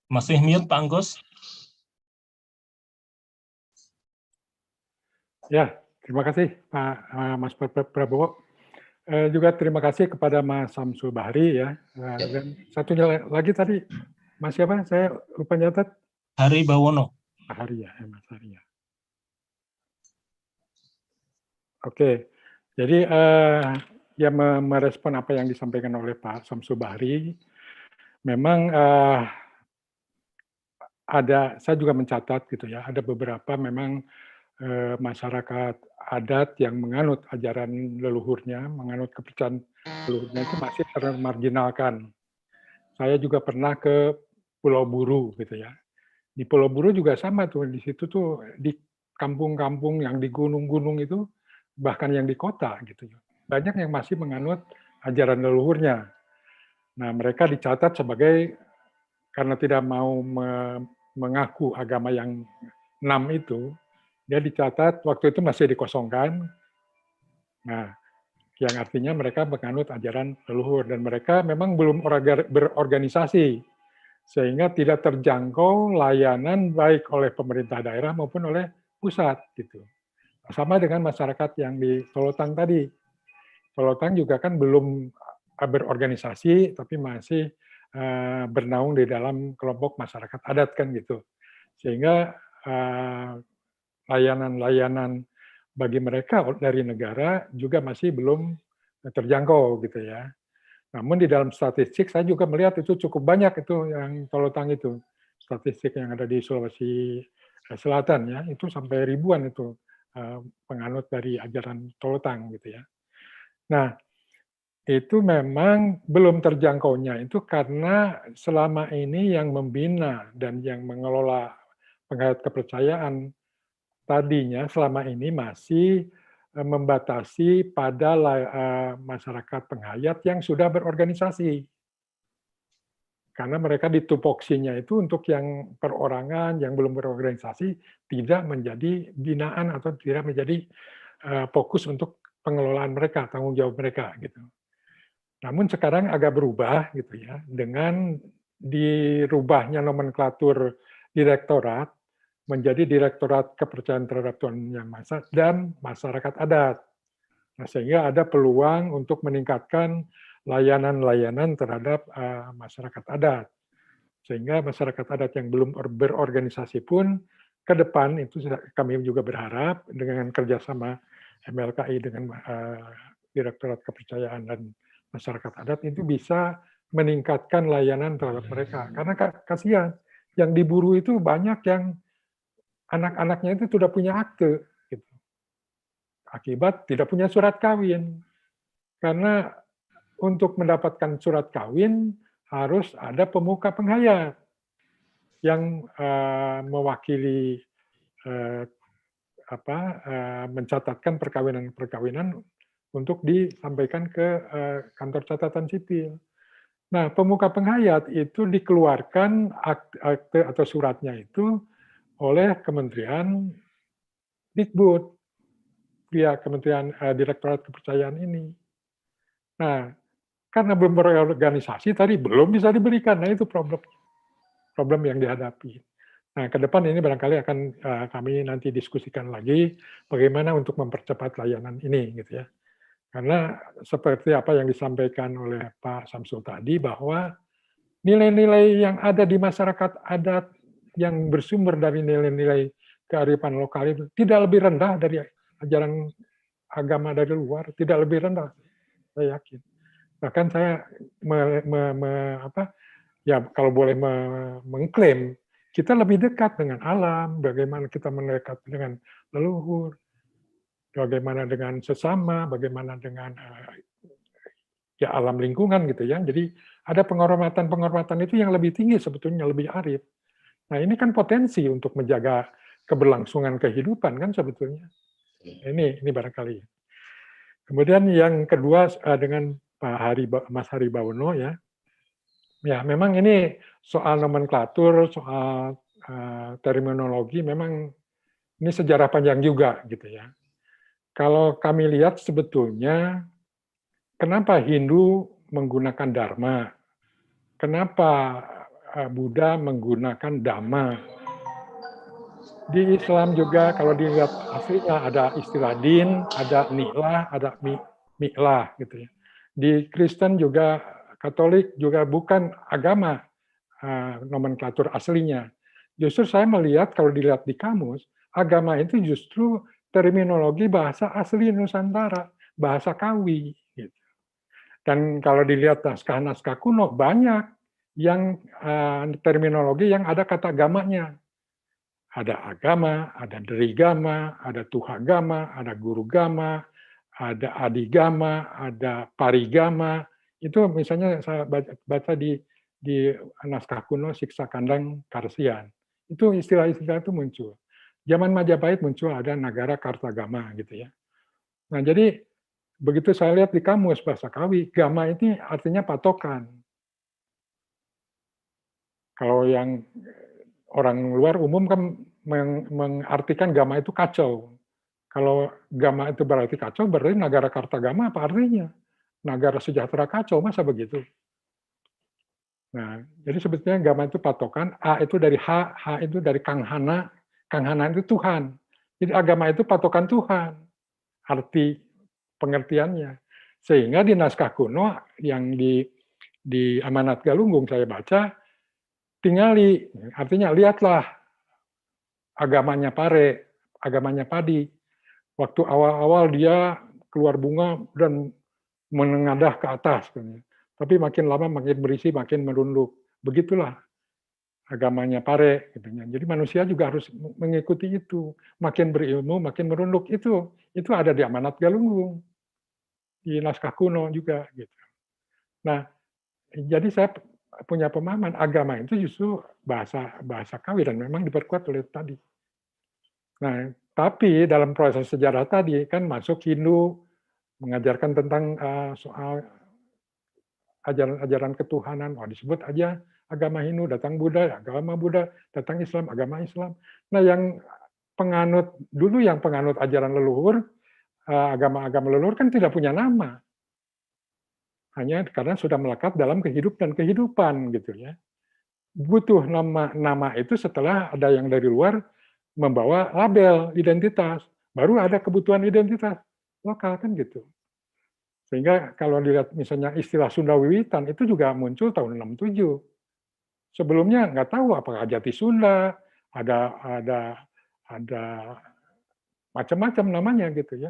Masih mute Pak Anggus? Ya, terima kasih Pak Mas Prabowo. Juga terima kasih kepada Mas Samsul Bahri ya. Dan satunya lagi tadi Mas siapa? Saya lupa nyatat. Hari Bawono. Pak Hari ya, Mas Hari ya. Oke, jadi ya merespon apa yang disampaikan oleh Pak Samsul Bahri, memang saya juga mencatat gitu ya, ada beberapa memang masyarakat adat yang menganut ajaran leluhurnya, menganut kepercayaan leluhurnya itu masih termarginalkan. Saya juga pernah ke Pulau Buru gitu ya. Di Pulau Buru juga sama tuh, di situ tuh di kampung-kampung yang di gunung-gunung itu, bahkan yang di kota gitu. Banyak yang masih menganut ajaran leluhurnya. Nah, mereka dicatat sebagai karena tidak mau mengaku agama yang 6 itu, dia dicatat waktu itu masih dikosongkan. Nah, yang artinya mereka menganut ajaran leluhur dan mereka memang belum berorganisasi sehingga tidak terjangkau layanan baik oleh pemerintah daerah maupun oleh pusat gitu. Sama dengan masyarakat yang di Tolotang tadi. Tolotang juga kan belum berorganisasi tapi masih bernaung di dalam kelompok masyarakat adat kan gitu. Sehingga layanan-layanan bagi mereka dari negara juga masih belum terjangkau gitu ya. Namun di dalam statistik saya juga melihat itu cukup banyak itu yang Tolotang itu. Statistik yang ada di Sulawesi Selatan ya, itu sampai ribuan itu penganut dari ajaran Tolotang gitu ya. Nah, itu memang belum terjangkaunya itu karena selama ini yang membina dan yang mengelola penghayat kepercayaan tadinya selama ini masih membatasi pada masyarakat penghayat yang sudah berorganisasi. Karena mereka ditupoksinya itu untuk yang perorangan, yang belum berorganisasi, tidak menjadi binaan atau tidak menjadi fokus untuk pengelolaan mereka, tanggung jawab mereka. Gitu. Namun sekarang agak berubah gitu ya, dengan dirubahnya nomenklatur direktorat, menjadi Direktorat Kepercayaan Terhadap Tuhan Yang Maha Esa dan Masyarakat Adat. Nah, sehingga ada peluang untuk meningkatkan layanan-layanan terhadap masyarakat adat. Sehingga masyarakat adat yang belum berorganisasi pun ke depan itu kami juga berharap dengan kerjasama MLKI dengan Direktorat Kepercayaan dan Masyarakat Adat itu bisa meningkatkan layanan terhadap mereka. Karena kasihan, yang diburu itu banyak yang anak-anaknya itu sudah punya akte, gitu. Akibat tidak punya surat kawin. Karena untuk mendapatkan surat kawin harus ada pemuka penghayat yang mewakili mencatatkan perkawinan-perkawinan untuk disampaikan ke kantor catatan sipil. Nah, pemuka penghayat itu dikeluarkan akte atau suratnya itu oleh Kementerian Dikbud, via Kementerian Direktorat Kepercayaan ini. Nah, karena belum berorganisasi tadi belum bisa diberikan. Nah, itu problem yang dihadapi. Nah, ke depan ini barangkali akan kami nanti diskusikan lagi bagaimana untuk mempercepat layanan ini gitu ya. Karena seperti apa yang disampaikan oleh Pak Samsul tadi bahwa nilai-nilai yang ada di masyarakat adat yang bersumber dari nilai-nilai kearifan lokal itu tidak lebih rendah dari ajaran agama dari luar, tidak lebih rendah, saya yakin. Bahkan saya kalau boleh mengklaim kita lebih dekat dengan alam, bagaimana kita mendekat dengan leluhur, bagaimana dengan sesama, bagaimana dengan ya alam lingkungan gitu ya. Jadi ada penghormatan itu yang lebih tinggi sebetulnya, lebih arif. Nah, ini kan potensi untuk menjaga keberlangsungan kehidupan kan sebetulnya. Ini barangkali. Kemudian yang kedua dengan Mas Hari Bawono ya. Ya, memang ini soal nomenklatur, soal terminologi memang ini sejarah panjang juga gitu ya. Kalau kami lihat sebetulnya kenapa Hindu menggunakan dharma? Kenapa Buddha menggunakan dhamma. Di Islam juga kalau dilihat aslinya ada istilah din, ada ni'lah, ada mi'lah gitu ya. Di Kristen juga Katolik juga bukan agama nomenklatur aslinya. Justru saya melihat kalau dilihat di kamus, agama itu justru terminologi bahasa asli Nusantara, bahasa Kawi. Gitu. Dan kalau dilihat naskah-naskah kuno banyak yang terminologi yang ada kata gamanya. Ada agama, ada derigama, ada tuhagama, ada guru gama, ada adigama, ada parigama. Itu misalnya saya baca di naskah kuno Siksa Kandang Karsian. Itu istilah-istilah itu muncul. Zaman Majapahit muncul ada Nagara Kartagama gitu ya. Nah, jadi begitu saya lihat di kamus bahasa Kawi, gama ini artinya patokan. Kalau yang orang luar umum kan mengartikan gama itu kacau. Kalau gama itu berarti kacau, berarti negara Kartagama apa artinya? Negara sejahtera kacau, masa begitu? Nah, jadi sebetulnya gama itu patokan, A itu dari H itu dari Kang Hana itu Tuhan. Jadi agama itu patokan Tuhan, arti pengertiannya. Sehingga di naskah kuno yang di Amanat Galunggung saya baca, tingali, artinya lihatlah agamanya Pare, agamanya Padi. Waktu awal-awal dia keluar bunga dan menengadah ke atas. Tapi makin lama makin berisi, makin merunduk. Begitulah agamanya Pare. Jadi manusia juga harus mengikuti itu. Makin berilmu, makin merunduk. Itu ada di Amanat Galunggung. Di naskah kuno juga. Gitu. Nah, jadi saya punya pemahaman agama itu justru bahasa Kawi dan memang diperkuat oleh tadi. Nah, tapi dalam proses sejarah tadi kan masuk Hindu mengajarkan tentang soal ajaran-ajaran ketuhanan. Oh, disebut aja agama Hindu, datang Buddha, agama Buddha, datang Islam, agama Islam. Nah, yang penganut ajaran leluhur, agama-agama leluhur kan tidak punya nama. Hanya karena sudah melekat dalam kehidupan gitu ya. Butuh nama itu setelah ada yang dari luar membawa label identitas, baru ada kebutuhan identitas lokal kan gitu. Sehingga kalau dilihat misalnya istilah Sunda Wiwitan itu juga muncul tahun 67. Sebelumnya nggak tahu apakah Jati Sunda, ada macam-macam namanya gitu ya.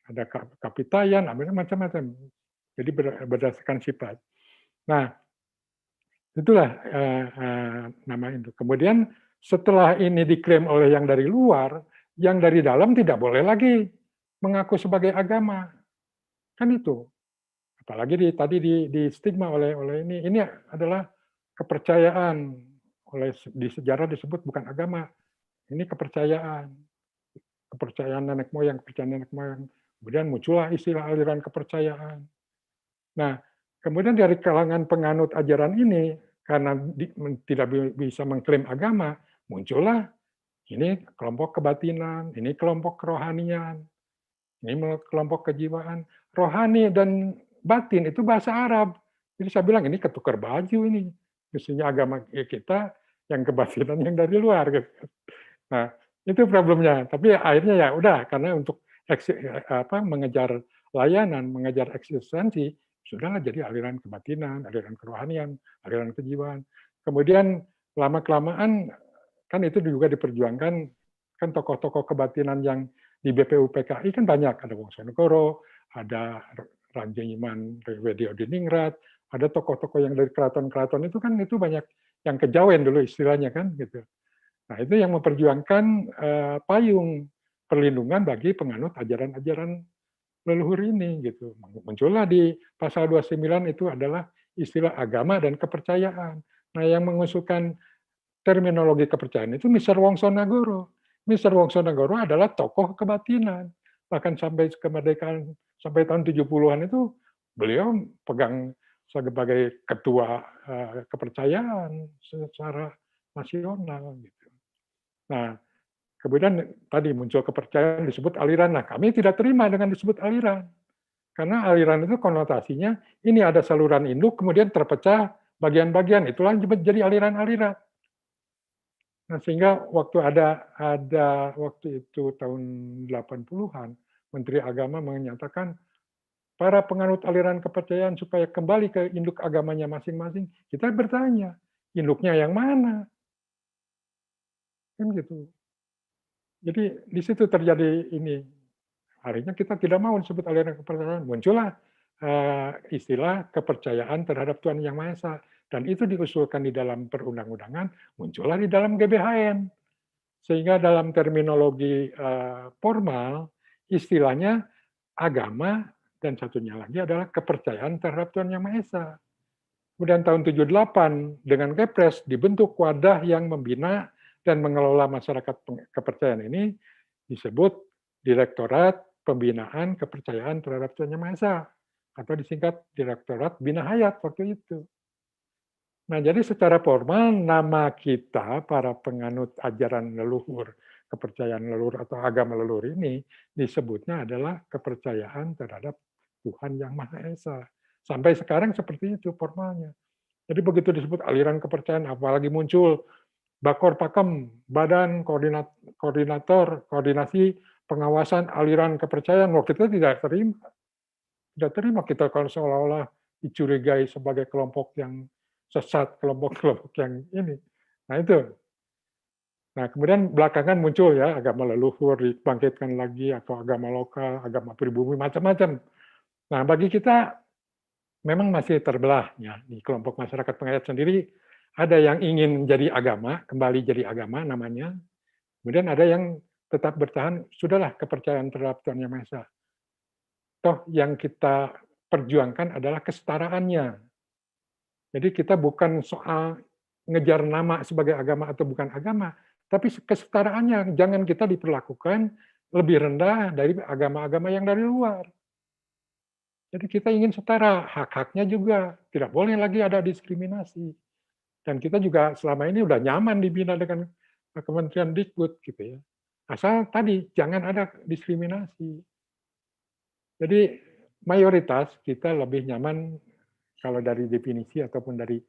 Ada Kapitayan, macam-macam. Jadi berdasarkan sifat. Nah, itulah nama itu. Kemudian setelah ini diklaim oleh yang dari luar, yang dari dalam tidak boleh lagi mengaku sebagai agama. Kan itu. Apalagi tadi di stigma oleh ini. Ini adalah kepercayaan. Di sejarah disebut bukan agama. Ini kepercayaan. Kepercayaan nenek moyang, kepercayaan nenek moyang. Kemudian muncullah istilah aliran kepercayaan. Nah, kemudian dari kalangan penganut ajaran ini, karena tidak bisa mengklaim agama, muncullah ini kelompok kebatinan, ini kelompok kerohanian, ini kelompok kejiwaan. Rohani dan batin itu bahasa Arab. Jadi saya bilang ini ketukar baju ini. Mestinya agama kita yang kebatinan yang dari luar. Nah, itu problemnya. Tapi akhirnya ya udah, karena untuk mengejar layanan, mengejar eksistensi, sudahlah jadi aliran kebatinan, aliran kerohanian, aliran kejiwaan. Kemudian lama-kelamaan kan itu juga diperjuangkan, kan tokoh-tokoh kebatinan yang di BPUPKI kan banyak, ada Wongsonegoro, ada Ranjeniman Rewedio Diningrat, ada tokoh-tokoh yang dari keraton-keraton itu kan itu banyak yang kejawen dulu istilahnya kan gitu. Nah, itu yang memperjuangkan payung perlindungan bagi penganut ajaran-ajaran leluhur ini gitu. Muncullah di pasal 29 itu adalah istilah agama dan kepercayaan. Nah, yang mengusulkan terminologi kepercayaan itu Mr. Wongsonegoro. Mr. Wongsonegoro adalah tokoh kebatinan. Bahkan sampai kemerdekaan sampai tahun 70-an itu beliau pegang sebagai ketua kepercayaan secara nasional gitu. Nah, kemudian tadi muncul kepercayaan disebut aliran. Nah, kami tidak terima dengan disebut aliran. Karena aliran itu konotasinya ini ada saluran induk kemudian terpecah bagian-bagian, itulah jadi aliran-aliran. Nah, sehingga waktu ada waktu itu tahun 80-an, Menteri Agama menyatakan para penganut aliran kepercayaan supaya kembali ke induk agamanya masing-masing, kita bertanya, induknya yang mana? Kan gitu. Jadi di situ terjadi ini. Akhirnya kita tidak mau disebut aliran kepercayaan. Muncullah istilah kepercayaan terhadap Tuhan Yang Maha Esa. Dan itu diusulkan di dalam perundang-undangan, muncullah di dalam GBHN. Sehingga dalam terminologi formal, istilahnya agama, dan satunya lagi adalah kepercayaan terhadap Tuhan Yang Maha Esa. Kemudian tahun 78 dengan Kepres dibentuk wadah yang membina dan mengelola masyarakat kepercayaan ini disebut Direktorat Pembinaan Kepercayaan terhadap Tuhan Yang Maha Esa atau disingkat Direktorat Bina Hayat waktu itu. Nah, jadi secara formal nama kita para penganut ajaran leluhur, kepercayaan leluhur atau agama leluhur ini disebutnya adalah kepercayaan terhadap Tuhan Yang Maha Esa. Sampai sekarang seperti itu formalnya. Jadi begitu disebut aliran kepercayaan, apalagi muncul Bakor Pakem, Badan Koordinasi Pengawasan Aliran Kepercayaan, kita tidak terima. Tidak terima kita kalau seolah-olah dicurigai sebagai kelompok yang sesat, kelompok-kelompok yang ini. Nah itu. Nah kemudian belakangan muncul ya agama leluhur dibangkitkan lagi, atau agama lokal, agama pribumi, macam-macam. Nah bagi kita memang masih terbelah ya di kelompok masyarakat pengayat sendiri. Ada yang ingin menjadi agama, kembali jadi agama namanya. Kemudian ada yang tetap bertahan, sudahlah kepercayaan terhadap Tuhan Yang Maha Esa. Toh yang kita perjuangkan adalah kesetaraannya. Jadi kita bukan soal ngejar nama sebagai agama atau bukan agama, tapi kesetaraannya. Jangan kita diperlakukan lebih rendah dari agama-agama yang dari luar. Jadi kita ingin setara, hak-haknya juga. Tidak boleh lagi ada diskriminasi. Dan kita juga selama ini udah nyaman dibina dengan Kementerian Dikbud gitu ya. Asal tadi jangan ada diskriminasi. Jadi mayoritas kita lebih nyaman kalau dari definisi ataupun dari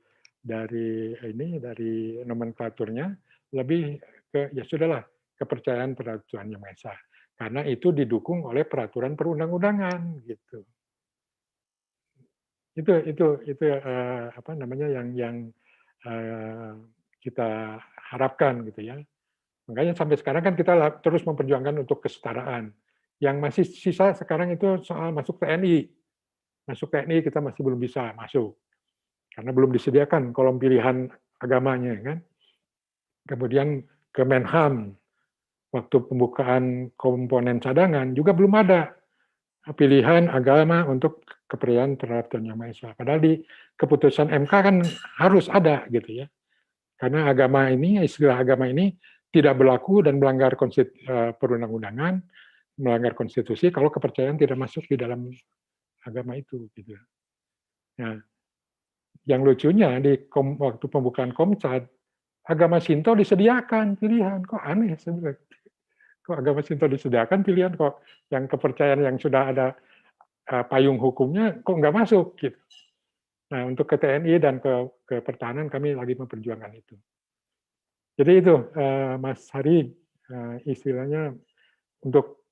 nomenklaturnya lebih ke ya sudahlah kepercayaan terhadap Tuhan Yang Maha Esa. Karena itu didukung oleh peraturan perundang-undangan gitu. Itu apa namanya yang kita harapkan gitu ya. Makanya sampai sekarang kan kita terus memperjuangkan untuk kesetaraan. Yang masih sisa sekarang itu soal masuk TNI. Masuk TNI kita masih belum bisa masuk. Karena belum disediakan kolom pilihan agamanya kan. Kemudian Kemenham, waktu pembukaan komponen cadangan juga belum ada pilihan agama untuk kepercayaan terhadap Tuhan Yang Maha Esa. Padahal di keputusan MK kan harus ada gitu ya. Karena agama ini, istilah agama ini tidak berlaku dan melanggar perundang-undangan, melanggar konstitusi kalau kepercayaan tidak masuk di dalam agama itu gitu. Nah, yang lucunya di waktu pembukaan Komcad, agama Shinto disediakan pilihan. Kok aneh sebenarnya. Kok agama Shinto disediakan pilihan, kok yang kepercayaan yang sudah ada payung hukumnya kok nggak masuk gitu. Nah, untuk ke TNI dan ke pertahanan kami lagi memperjuangkan itu. Jadi itu Mas Hari, istilahnya untuk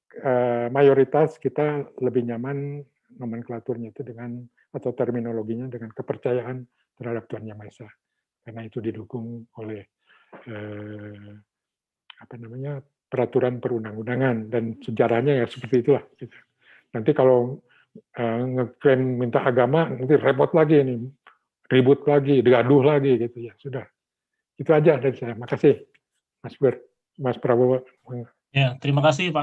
mayoritas kita lebih nyaman nomenklaturnya itu dengan atau terminologinya dengan kepercayaan terhadap Tuhan Yang Maha Esa. Karena itu didukung oleh apa namanya peraturan perundang-undangan dan sejarahnya ya seperti itulah. Gitu. Nanti kalau ngeklaim minta agama nanti repot lagi ini, ribut lagi, gaduh lagi gitu ya sudah. Itu aja dari saya. Makasih Mas Prabowo. Ya, terima kasih Pak